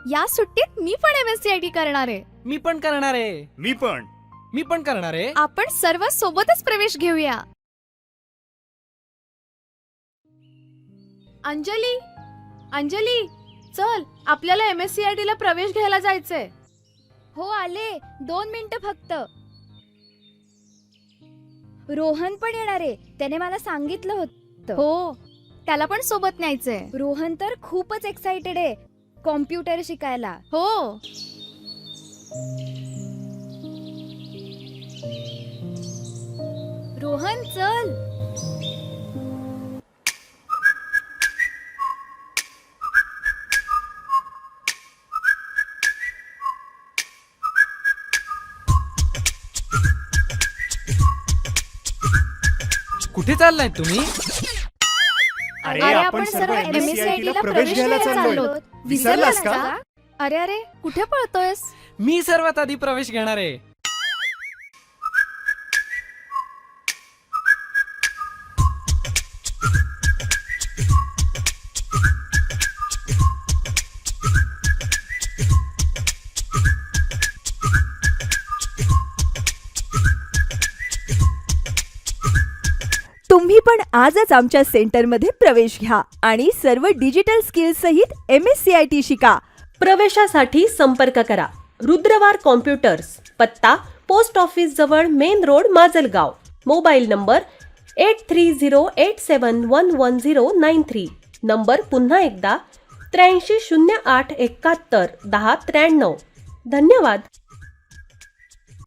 या सुट्टीत मी पण MSCIT करणार आहे. मी पण करणार आहे. मी पण करणार आहे. आपण सर्व सोबतच प्रवेश घेऊया. अंजली चल, आपल्याला MSCIT ला प्रवेश घ्यायला जायचंय. हो आले, 2 मिनिटं फक्त. रोहन पण येणार आहे, त्याने मला सांगितलं होतं. हो, त्याला पण सोबत न्यायचंय. रोहन तर खूपच एक्साइटेड आहे कॉम्प्युटर शिकायला. हो, रोहन चल. कुठे चाललाय तुम्ही? अरे आपण सर्व MSCIT ला प्रवेश घ्यायला चाललो. विसरलास का? अरे कुठे पळतोयस? मी सर्वात आधी प्रवेश घेणार आहे. तुम्ही पण आजच आमच्या सेंटरमध्ये प्रवेश घ्या आणि सर्व डिजिटल स्किल्स सहित MSCIT शिका. प्रवेशासाठी संपर्क करा. रुद्रवार कॉम्प्युटर्स, पत्ता पोस्ट ऑफिस जवळ main road, Majalgaon. Mobile number 8308711093. Number पुन्हा एकदा 8308711093. धन्यवाद.